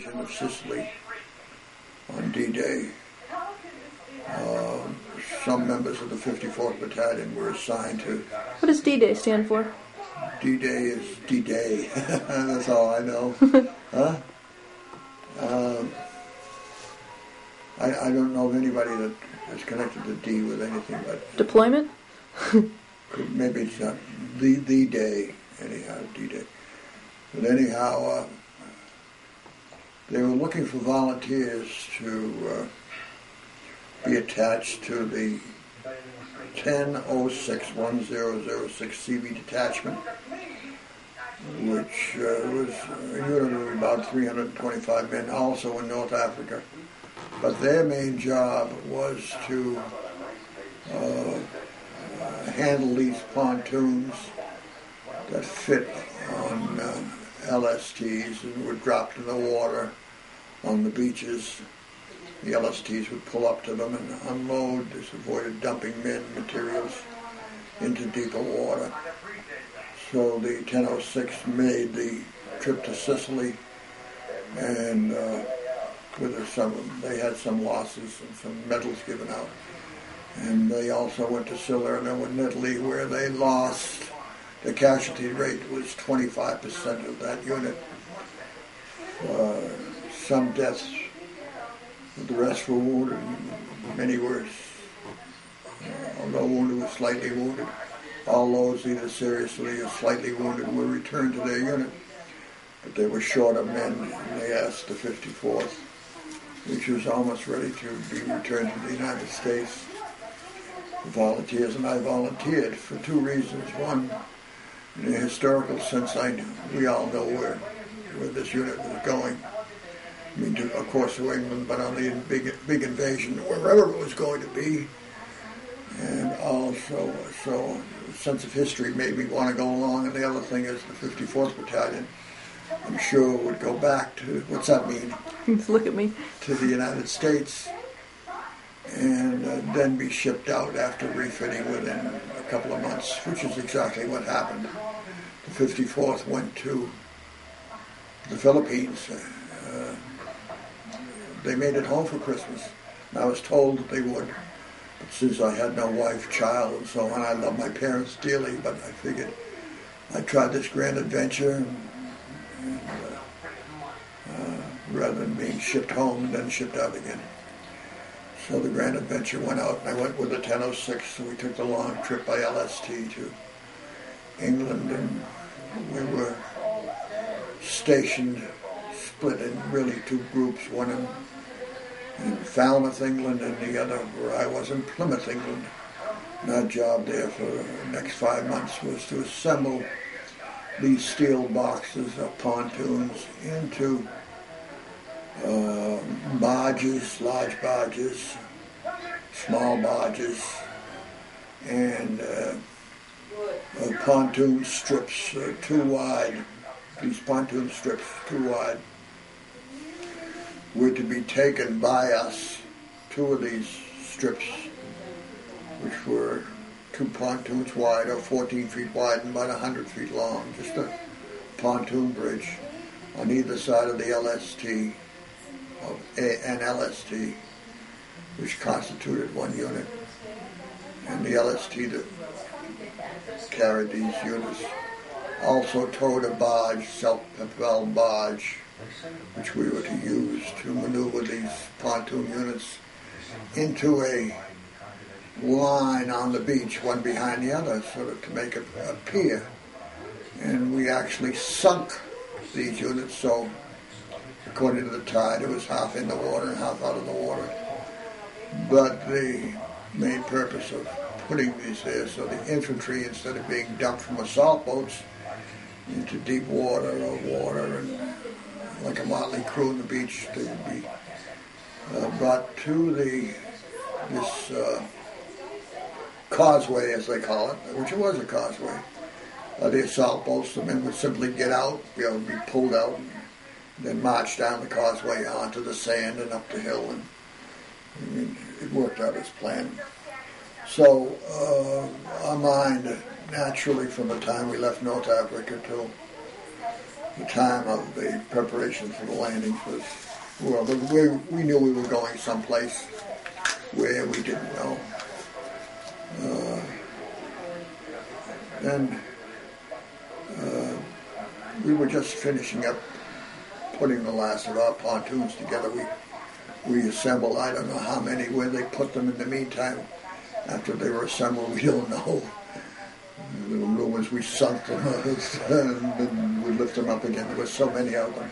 of Sicily on D-Day. Some members of the 54th Battalion were assigned to... What does D-Day stand for? D-Day is D-Day. That's all I know. Huh? I don't know of anybody that is connected to D with anything but... Deployment? Maybe it's not the day, anyhow, D-Day. But anyhow, they were looking for volunteers to be attached to the 1006-1006 CV detachment, which was a unit of about 325 men, also in North Africa. But their main job was to handle these pontoons that fit on LSTs and were dropped in the water on the beaches. The LSTs would pull up to them and unload. This avoided dumping men materials into deeper water. So the 1006 made the trip to Sicily, and they had some losses and some medals given out. And they also went to Salerno in Italy, where they lost. The casualty rate was 25% of that unit. Some deaths, the rest were wounded. Many were, although wounded, were slightly wounded. All those either seriously or slightly wounded were returned to their unit. But they were short of men, and they asked the 54th, which was almost ready to be returned to the United States, volunteers, and I volunteered for two reasons. One, in a historical sense, we all know where this unit was going. I mean, of course, to England, but on the big invasion, wherever it was going to be. And also, so a sense of history made me want to go along. And the other thing is the 54th Battalion, I'm sure, would go back to, what's that mean? Look at me. To the United States, and then be shipped out after refitting within a couple of months, which is exactly what happened. The 54th went to the Philippines. They made it home for Christmas. And I was told that they would. But since I had no wife, child, and so on, I love my parents dearly, but I figured I'd try this grand adventure rather than being shipped home and then shipped out again. So the grand adventure went out, and I went with the 1006, so we took the long trip by LST to England, and we were stationed, split in really two groups, one in Falmouth, England, and the other where I was in Plymouth, England. And our job there for the next 5 months was to assemble these steel boxes of pontoons into barges, large barges, small barges, and pontoon strips too wide. These pontoon strips too wide were to be taken by us. Two of these strips, which were 2 pontoons wide, or 14 feet wide and about 100 feet long, just a pontoon bridge on either side of the LST, of an LST, which constituted one unit. And the LST that carried these units also towed a barge, self-propelled barge, which we were to use to maneuver these pontoon units into a line on the beach, one behind the other, sort of to make a pier. And we actually sunk these units, so according to the tide, it was half in the water and half out of the water. But the main purpose of putting these there, so the infantry, instead of being dumped from assault boats into deep water or water, and like a motley crew on the beach, they would be brought to this causeway, as they call it, which it was a causeway. The assault boats, the men would simply get out, be pulled out, and then march down the causeway onto the sand and up the hill, and it worked out as planned. So our mind, naturally, from the time we left North Africa till the time of the preparation for the landings was, well, we knew we were going someplace where we didn't know. Then we were just finishing up putting the last of our pontoons together. We assembled, I don't know how many, where they put them in the meantime. After they were assembled, we don't know. The rumors we sunk them and then we lift them up again. There were so many of them.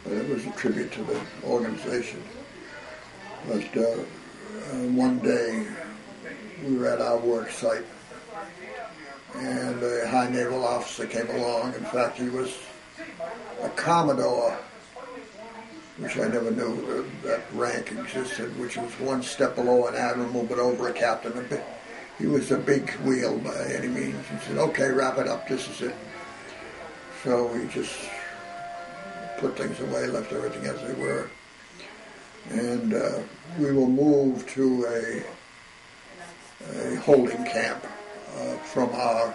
But it was a tribute to the organization. But one day we were at our work site and a high naval officer came along. In fact, he was a Commodore, which I never knew that rank existed, which was one step below an admiral but over a captain. He was a big wheel by any means. He said, okay, wrap it up, this is it. So we just put things away, left everything as they were. And we will move to a holding camp from our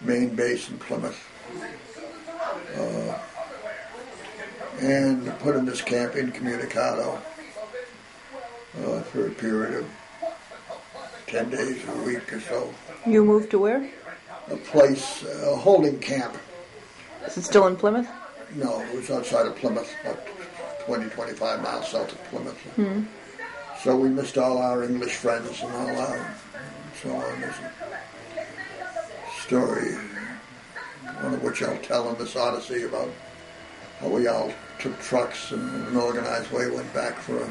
main base in Plymouth. And put in this camp incommunicado for a period of 10 days or a week or so. You moved to where? A place, a holding camp. Is it still in Plymouth? No, it was outside of Plymouth, about 20, 25 miles south of Plymouth. Mm-hmm. So we missed all our English friends and all our, so on. There's a story, one of which I'll tell in this Odyssey, about how we all took trucks and in an organized way went back for a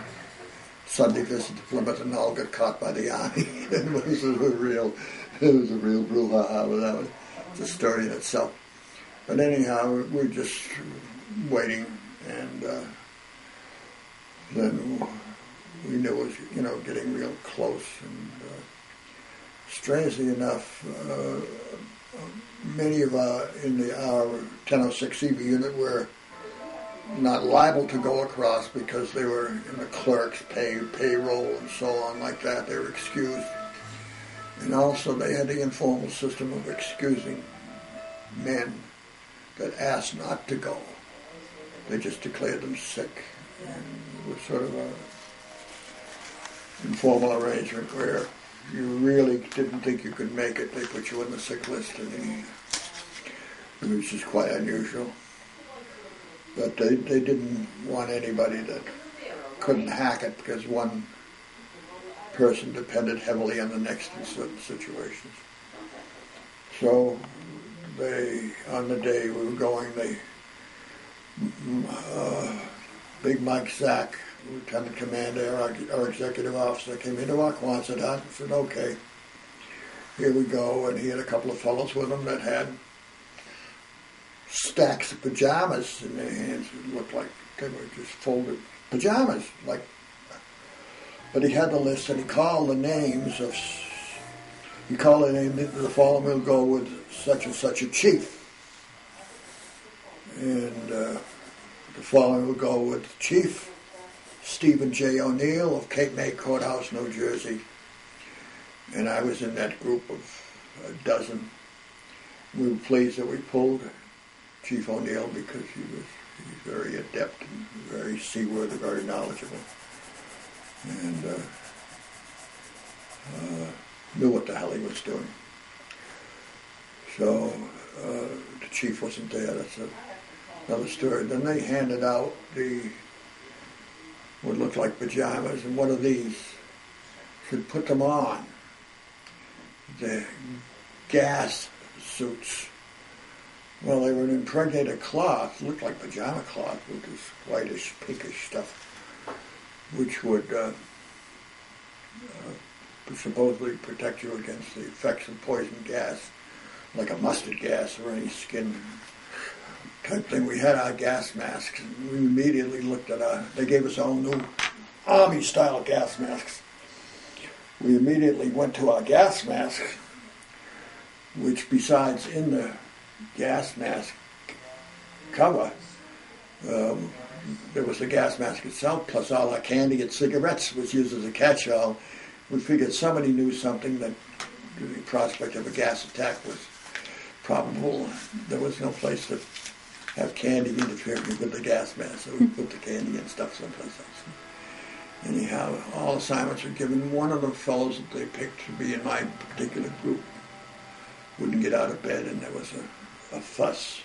Sunday visit to Plymouth and all got caught by the army. It was a real brouhaha with that one. It's a story in itself. But anyhow, we're just waiting, and then we knew it was, getting real close. And strangely enough, many of our 1006 CB unit were not liable to go across because they were in the clerk's payroll and so on like that. They were excused. And also they had the informal system of excusing men that asked not to go. They just declared them sick. And it was sort of an informal arrangement where you really didn't think you could make it. They put you on the sick list, and it was just quite unusual. But they didn't want anybody that couldn't hack it because one person depended heavily on the next in certain situations. So on the day we were going, Big Mike Zack, Lieutenant Commander, our executive officer, came into our Quonset hut and said, okay, here we go. And he had a couple of fellows with him that had stacks of pajamas in their hands. It looked like they were just folded pajamas. But he had the list, and he called the names of. He called the name. The following will go with such and such a chief, and the following will go with Chief Stephen J. O'Neill of Cape May Courthouse, New Jersey. And I was in that group of a dozen. We were pleased that we pulled Chief O'Neill because he's very adept and very seaworthy, very knowledgeable, and knew what the hell he was doing. So the chief wasn't there. That's another story. Then they handed out what looked like pajamas, and what are these? Should put them on. The gas suits. Well, they were an impregnated cloth, looked like pajama cloth with this whitish, pinkish stuff, which would supposedly protect you against the effects of poison gas, like a mustard gas or any skin type thing. We had our gas masks, and we immediately looked at they gave us all new Army-style gas masks. We immediately went to our gas masks, which besides in the gas mask cover, there was the gas mask itself, plus all our candy and cigarettes was used as a catch-all. We figured somebody knew something, that the prospect of a gas attack was probable. There was no place to have candy interfering with the gas mask, so we put the candy and stuff someplace else. Anyhow, all assignments were given. One of the fellows that they picked to be in my particular group wouldn't get out of bed, and there was a fuss.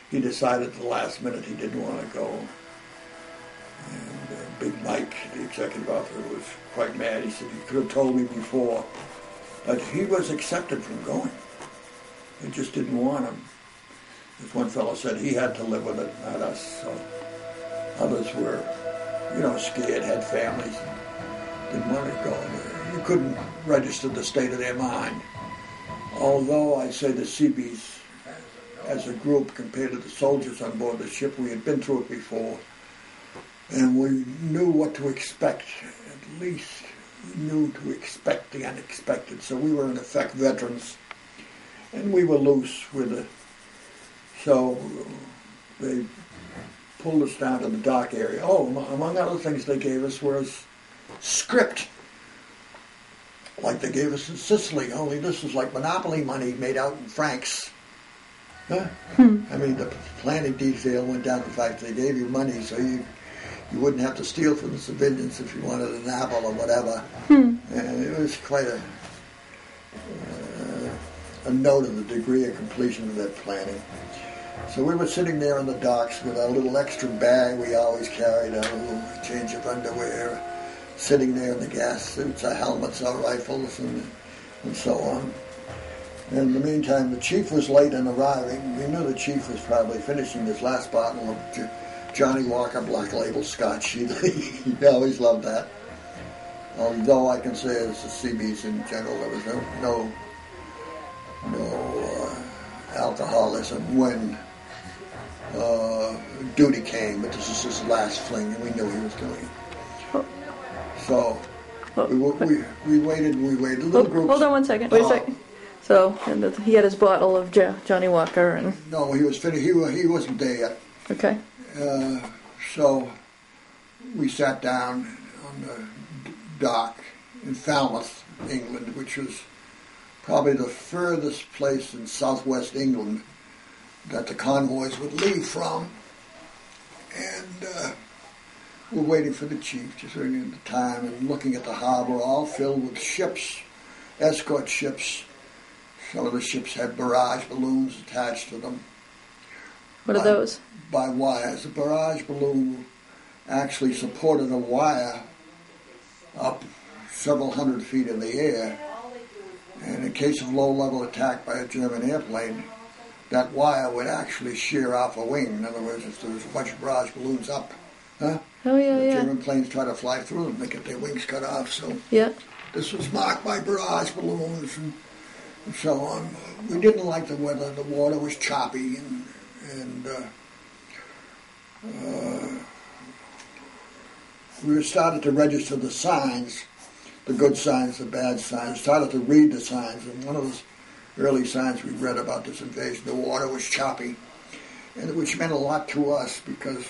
He decided at the last minute he didn't want to go. And Big Mike, the executive officer, was quite mad. He said he could have told me before, but he was accepted from going. They just didn't want him. As one fellow said, he had to live with it, not us. So others were, scared, had families, didn't want to go. You couldn't register the state of their mind. Although I say the Seabees, as a group, compared to the soldiers on board the ship, we had been through it before, and we knew what to expect. At least we knew to expect the unexpected. So we were, in effect, veterans, and we were loose with it. So they pulled us down to the dock area. Oh, among other things they gave us was script, like they gave us in Sicily, only this was like monopoly money made out in francs. Huh? I mean, the planning detail went down to the fact they gave you money so you wouldn't have to steal from the civilians if you wanted an apple or whatever. And it was quite a note of the degree of completion of that planning. So we were sitting there on the docks with our little extra bag we always carried, a little change of underwear, sitting there in the gas suits, our helmets, our rifles, and so on. And in the meantime, the chief was late in arriving. We knew the chief was probably finishing his last bottle of Johnny Walker Black Label Scotch. He always loved that. Although I can say as the Seabees in general, there was no alcoholism when duty came, but this is his last fling, and we knew he was doing it. So we waited and we waited. Little groups. Hold on one second. Wait a second. So he had his bottle of Johnny Walker, and no, he was finished. He wasn't there yet. Okay. So we sat down on the dock in Falmouth, England, which was probably the furthest place in southwest England that the convoys would leave from. And we're waiting for the chief, just waiting at the time, and looking at the harbor, all filled with ships, escort ships. Some of the ships had barrage balloons attached to them. What are those? By wires. A barrage balloon actually supported a wire up several hundred feet in the air. And in case of low-level attack by a German airplane, that wire would actually shear off a wing. In other words, if there was a bunch of barrage balloons up, the German planes try to fly through them, they get their wings cut off. So this was marked by barrage balloons and so on. We didn't like the weather. The water was choppy, and we started to register the signs, the good signs, the bad signs, started to read the signs. And one of those early signs we read about this invasion, the water was choppy, and which meant a lot to us because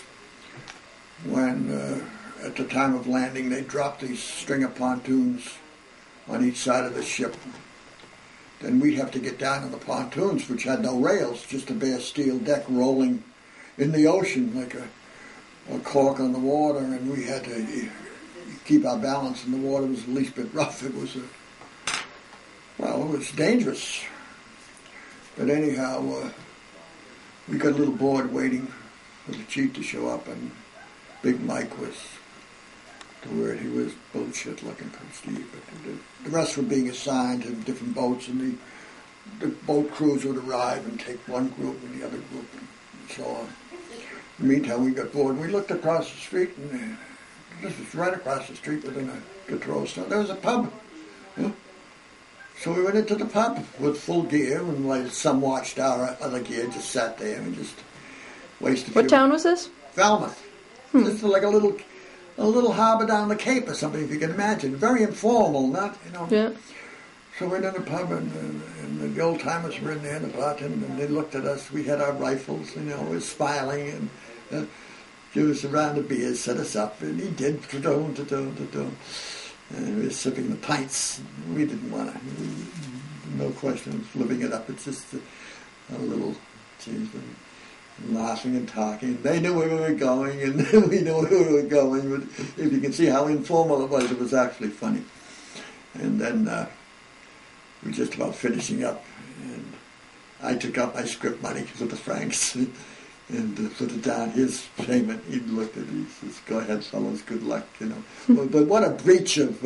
when at the time of landing they dropped these string of pontoons on each side of the ship, then we'd have to get down on the pontoons, which had no rails, just a bare steel deck rolling in the ocean like a cork on the water, and we had to keep our balance, and the water was the least bit rough. It was it was dangerous. But anyhow, we got a little bored waiting for the chief to show up, and Big Mike was, the word he was bullshit looking for Steve. But the rest were being assigned to different boats, and the boat crews would arrive and take one group and the other group, and so on. In the meantime, we got bored. We looked across the street, and this was right across the street within a good throw stone. There was a pub. So we went into the pub with full gear, and like some watched our other gear, just sat there and just wasted. What town was this? Falmouth. This is like a little harbor down the Cape or something, if you can imagine. Very informal, not. Yeah. So we went in the pub, and the old timers were in there, the bartender, and they looked at us. We had our rifles, we were smiling, and gave us a round of beers, set us up, and he did. And we were sipping the pints. We didn't want to. No question of living it up. It's just a little change. laughing and talking. They knew where we were going, and we knew where we were going. But if you can see how informal it was actually funny. And then we were just about finishing up, and I took out my script money for the francs and put it down. His payment, he looked at it, he says, "Go ahead, fellas, good luck," you know. But what a breach of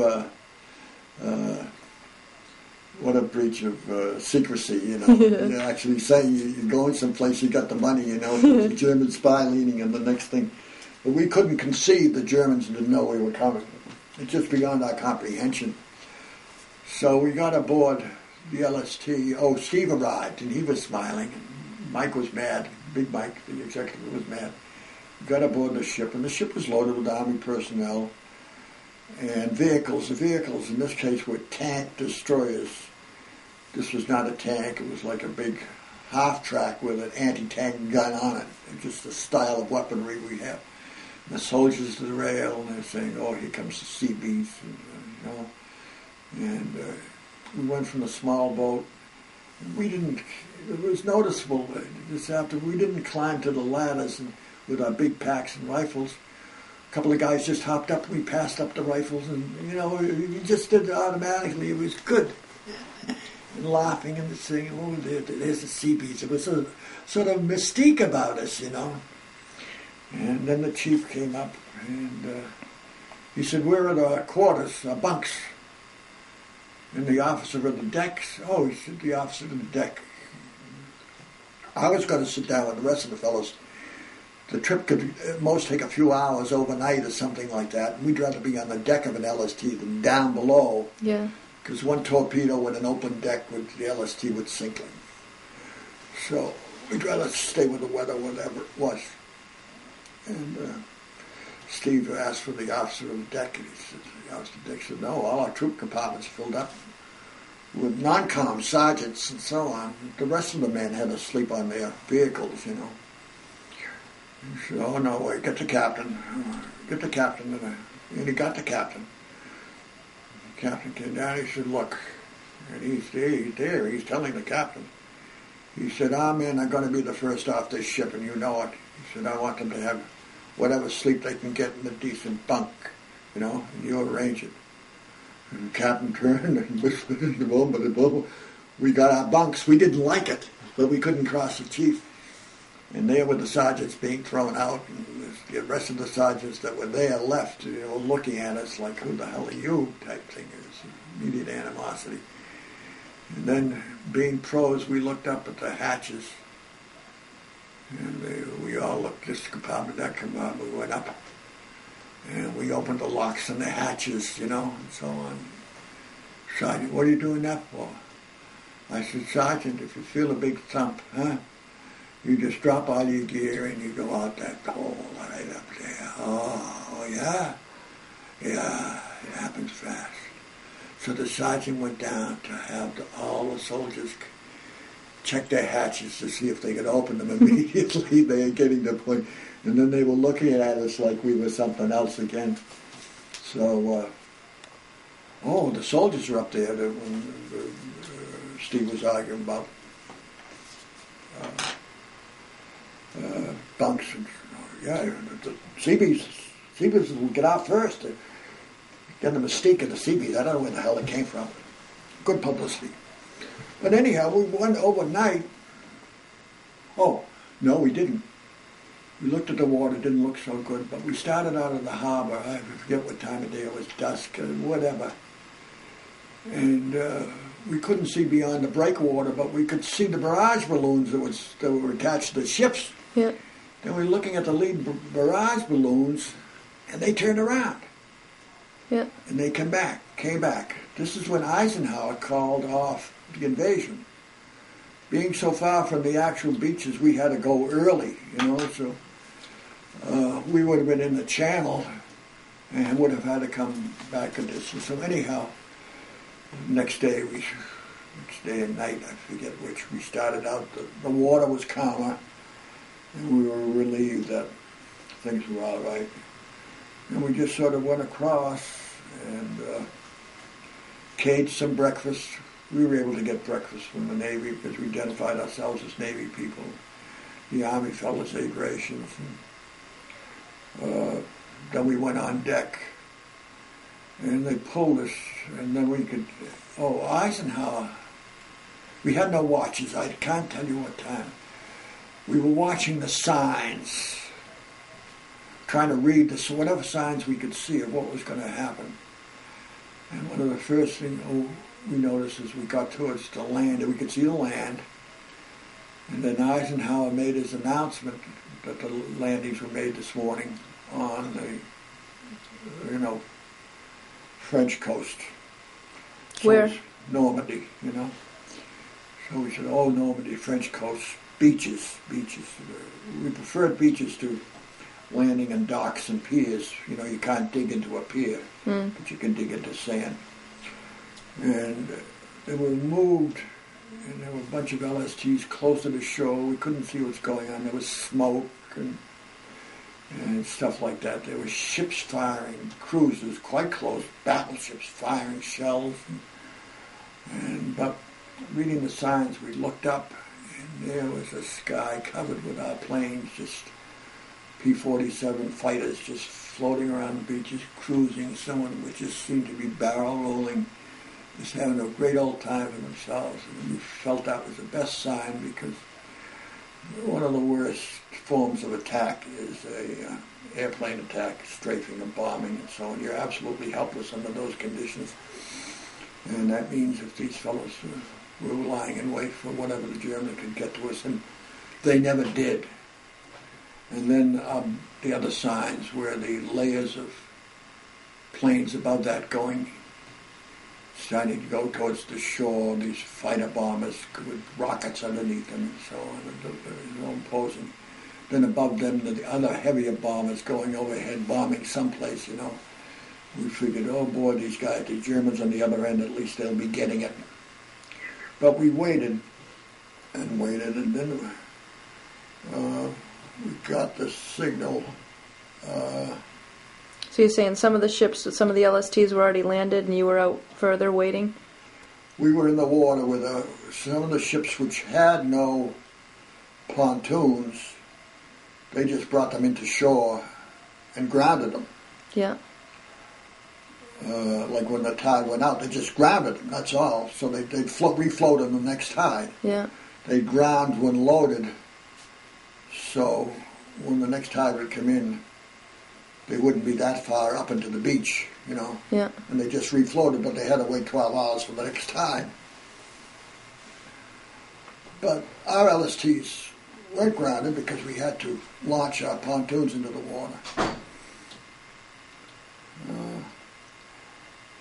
secrecy, you know. You're actually saying you're going someplace, you got the money, you know, the German spy leaning on the next thing. But we couldn't conceive the Germans didn't know we were coming. It's just beyond our comprehension. So we got aboard the LST. Oh, Steve arrived, and he was smiling. Mike was mad. Big Mike, the executive, was mad. We got aboard the ship, and the ship was loaded with Army personnel and vehicles. The vehicles, in this case, were tank destroyers. This was not a tank. It was like a big half-track with an anti-tank gun on it. It's just the style of weaponry we have. And the soldiers to the rail, and they're saying, "Oh, here comes the Seabees," and, you know. And we went from a small boat. It was noticeable this afternoon. We didn't climb to the ladders with our big packs and rifles. A couple of guys just hopped up. We passed up the rifles, and you know, we just did it automatically. It was good. And laughing and saying, "Oh, there's the Seabees." There was a sort of mystique about us, you know. And then the chief came up, and he said, "We're at our quarters, our bunks." And the officer of the decks, he said, the officer of the deck. I was going to sit down with the rest of the fellows. The trip could at most take a few hours overnight or something like that. And we'd rather be on the deck of an LST than down below. Yeah. Because one torpedo with an open deck, the LST would sink them. So we'd rather stay with the weather, whatever it was. And Steve asked for the officer of the deck, and the officer of the deck said, "No, all our troop compartments filled up with non-com sergeants and so on. The rest of the men had to sleep on their vehicles, you know." He said, "Oh, no, wait, get the captain. Get the captain." And he got the captain. The captain came down, he said, "Look," and he's there, he's telling the captain. He said, "Our men are going to be the first off this ship, and you know it." He said, "I want them to have whatever sleep they can get in a decent bunk, you know, and you arrange it." And the captain turned and whispered in the moment, we got our bunks. We didn't like it, but we couldn't cross the chief. And there were the sergeants being thrown out, and the rest of the sergeants that were there left, you know, looking at us like, "Who the hell are you?" type thing. It was immediate animosity. And then, being pros, we looked up at the hatches. And we all looked, this compartment, that compartment, we went up. And we opened the locks and the hatches, you know, and so on. "Sergeant, what are you doing that for?" I said, "Sergeant, if you feel a big thump, you just drop all your gear and you go out that hole right up there." "Oh, yeah? Yeah, it happens fast." So the sergeant went down to have all the soldiers check their hatches to see if they could open them immediately. They were getting to the point. And then they were looking at us like we were something else again. So, the soldiers were up there when Steve was arguing about bunks. And, the Seabees will get out first. Get the mystique of the Seabees. I don't know where the hell it came from. Good publicity. But anyhow, we went overnight. Oh, no, we didn't. We looked at the water, it didn't look so good, but we started out in the harbor. I forget what time of day it was, dusk, whatever. And we couldn't see beyond the breakwater, but we could see the barrage balloons that were attached to the ships. Yeah. Then we were looking at the lead barrage balloons, and they turned around. Yeah. And they came back. This is when Eisenhower called off the invasion. Being so far from the actual beaches, we had to go early, you know, so we would have been in the channel and would have had to come back a distance. So anyhow, next day and night, I forget which, we started out, the water was calmer, and we were relieved that things were all right. And we just sort of went across and caged some breakfast. We were able to get breakfast from the Navy because we identified ourselves as Navy people. the Army Fellows' Aid rations. And, then we went on deck, and they pulled us, and then we could, Eisenhower, we had no watches. I can't tell you what time. We were watching the signs, trying to read whatever signs we could see of what was going to happen. And one of the first things we noticed as we got towards the land, we could see the land, and then Eisenhower made his announcement that the landings were made this morning on the, French coast. So where? Normandy, So we said, Normandy, French coast, beaches. We preferred beaches to landing in docks and piers. You can't dig into a pier, but you can dig into sand. And they were moved, and there were a bunch of LSTs close to the shore. We couldn't see what's going on. There was smoke and stuff like that. There were ships firing, cruisers quite close, battleships firing shells. But reading the signs, we looked up, and there was a sky covered with our planes, just P-47 fighters just floating around the beaches, cruising. Someone would just seem to be barrel rolling, just having a great old time for themselves. And we felt that was the best sign, because one of the worst forms of attack is a airplane attack, strafing and bombing and so on. You're absolutely helpless under those conditions. And that means if these fellows were lying in wait for whatever the Germans could get to us, and they never did. And then the other signs were the layers of planes above that starting to go towards the shore, these fighter bombers with rockets underneath them and so on. It was imposing. Then above them, the other heavier bombers going overhead, bombing someplace, We figured, oh boy, these guys, the Germans on the other end, at least they'll be getting it. But we waited, and then we got the signal. So you're saying some of the ships, some of the LSTs were already landed, and you were out further waiting? We were in the water with some of the ships which had no pontoons. They just brought them into shore and grounded them. Yeah. Like when the tide went out, they just grounded them, that's all. So they'd refloat them the next tide. Yeah. They'd ground when loaded, so when the next tide would come in, they wouldn't be that far up into the beach, Yeah. And they just refloated, but they had to wait 12 hours for the next tide. But our LSTs weren't grounded because we had to launch our pontoons into the water.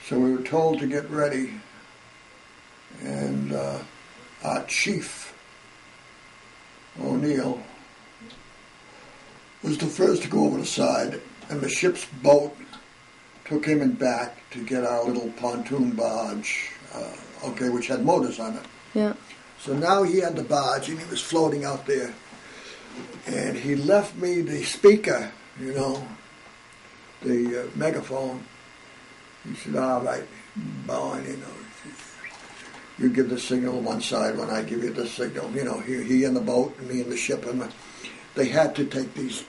So we were told to get ready, and our chief, O'Neill, was the first to go over the side, and the ship's boat took him and back to get our little pontoon barge, which had motors on it. Yeah. So now he had the barge, and he was floating out there, and he left me the speaker, the megaphone. He said, all right, Bowen, you give the signal on one side when I give you the signal. He in the boat and me in the ship. And they had to take these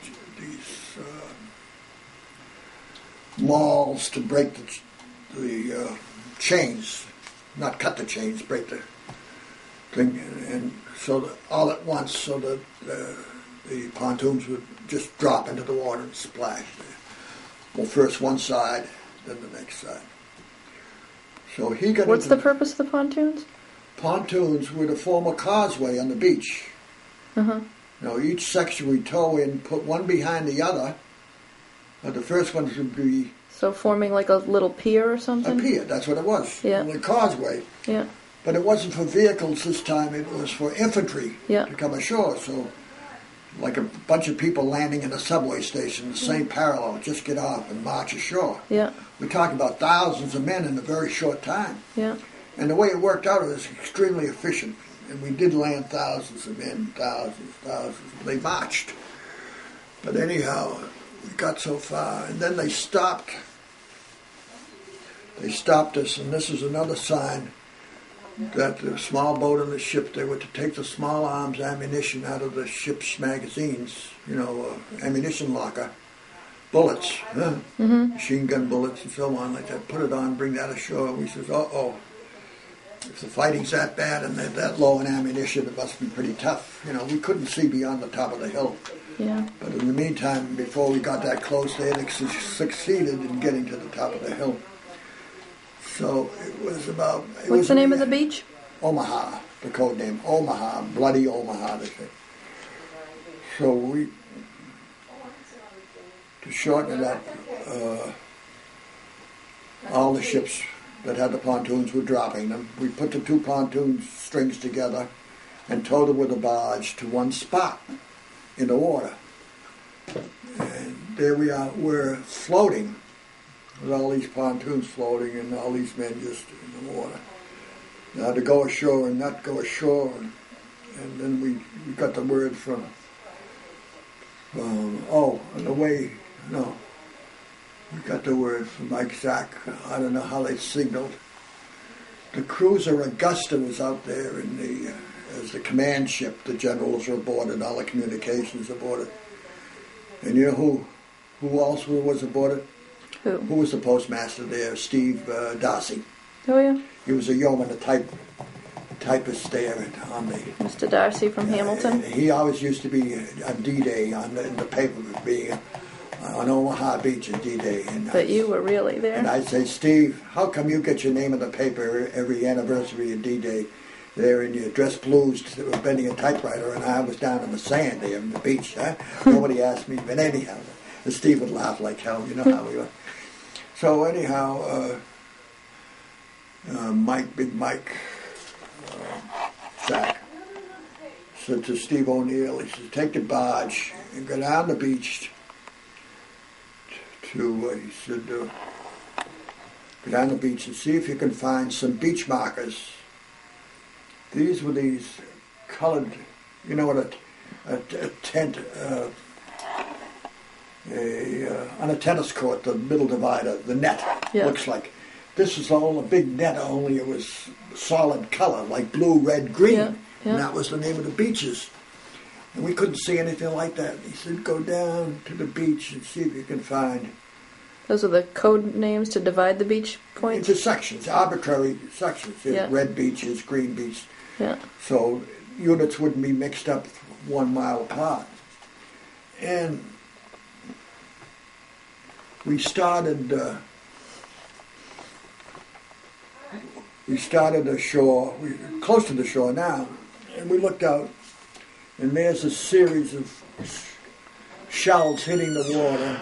mauls to break the chains, not cut the chains, break the thing. And so all at once, so that the pontoons would just drop into the water and splash. Well, first one side, then the next side. So he got. What's the purpose of the pontoons? Pontoons were to form a causeway on the beach. Each section we tow in, put one behind the other. The first one would be. So forming like a little pier or something? A pier, that's what it was. Yeah. A causeway. Yeah. But it wasn't for vehicles this time, it was for infantry to come ashore. So, like a bunch of people landing in a subway station, the same parallel, just get off and march ashore. Yeah. We're talking about thousands of men in a very short time. Yeah. And the way it worked out, it was extremely efficient. And we did land thousands of men, thousands. They marched. But anyhow, we got so far. And then they stopped. They stopped us, and this is another sign that the small boat and the ship, they were to take the small arms ammunition out of the ship's magazines, ammunition locker, bullets, machine gun bullets and so on like that, put it on, bring that ashore. We says, if the fighting's that bad and they're that low in ammunition, it must be pretty tough. We couldn't see beyond the top of the hill. Yeah. But in the meantime, before we got that close, they had succeeded in getting to the top of the hill. So it was about... What's the name of the beach? Omaha, the code name. Omaha, bloody Omaha, they say. So to shorten it up, all the ships that had the pontoons were dropping them. We put the two pontoon strings together and towed them with a barge to one spot in the water. And there we are, we're floating with all these pontoons floating and all these men just in the water. Now to go ashore and not go ashore, and then we got the word from, on the way, we got the word from Mike Zach. I don't know how they signaled. The cruiser Augusta was out there as the command ship. The generals were aboard and all the communications aboard it. And you know who else was aboard it? Who? Who was the postmaster there? Steve Darcy. Oh, yeah. He was a yeoman, a typist there on the... Mr. Darcy from Hamilton. He always used to be on D-Day in the paper, being on Omaha Beach at D-Day. But you were really there. And I'd say, Steve, how come you get your name in the paper every anniversary of D-Day there and you dress blues bending a typewriter, and I was down in the sand there on the beach, huh? Nobody asked me, but anyhow, and Steve would laugh like hell, you know how we were. So anyhow, Big Mike, Zach, said to Steve O'Neill, he said, take the barge and go down the beach go down the beach and see if you can find some beach markers. These were these colored, what a tent, on a tennis court, the middle divider, the net looks like. This was all a big net, only it was solid color, like blue, red, green. Yeah. And that was the name of the beaches. And we couldn't see anything like that. He said, go down to the beach and see if you can find... Those are the code names to divide the beach points? Into sections, arbitrary sections. Yeah. Red beaches, green beaches. Yeah. So units wouldn't be mixed up 1 mile apart. And we started ashore, close to the shore now, and we looked out, and there's a series of shells hitting the water,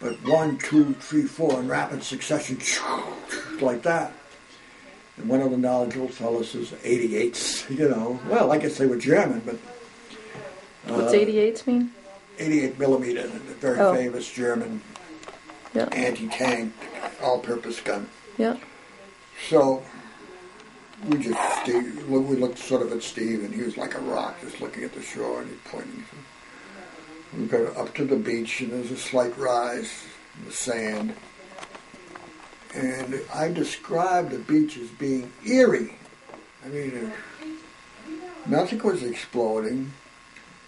but 1, 2, 3, 4 in rapid succession, like that. And one of the knowledgeable fellows says, 88s, Well, I guess they were German, but... What's 88s mean? 88 millimeter, a very famous German anti-tank, all-purpose gun. Yeah. So we looked sort of at Steve, and he was like a rock, just looking at the shore, and he's pointing. We got up to the beach, and there's a slight rise in the sand. And I described the beach as being eerie. I mean, nothing was exploding.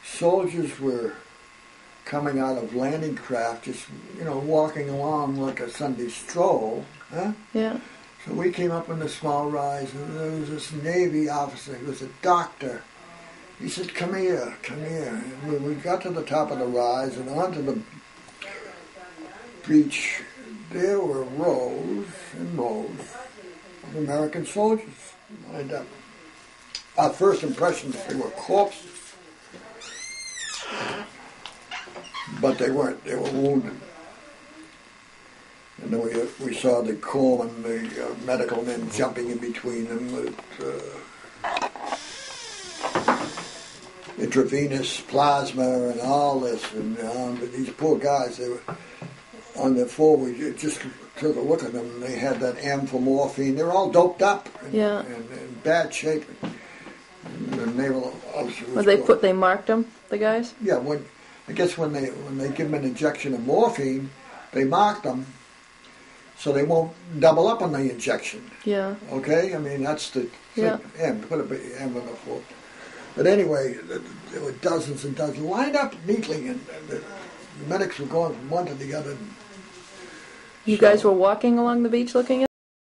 Soldiers were coming out of landing craft, just, walking along like a Sunday stroll. Huh? Yeah. So we came up on the small rise, and there was this Navy officer, he was a doctor. He said, come here. And when we got to the top of the rise and onto the beach, there were rows and rows of American soldiers lined up. Our first impression was they were corpses. But they weren't. They were wounded. And then we saw the corpsmen, the medical men jumping in between them with intravenous plasma and all this. And these poor guys, they were on their floor. We just took a look at them. They had that M for morphine. They were all doped up and in bad shape. And the naval officer they marked them, the guys? Yeah, I guess when they give them an injection of morphine, they marked them. so they won't double up on the injection. Yeah. Okay? I mean, that's the Yeah. M. Put a big M on the floor. But anyway, there were dozens and dozens lined up neatly, and the medics were going from one to the other. You guys were walking along the beach looking at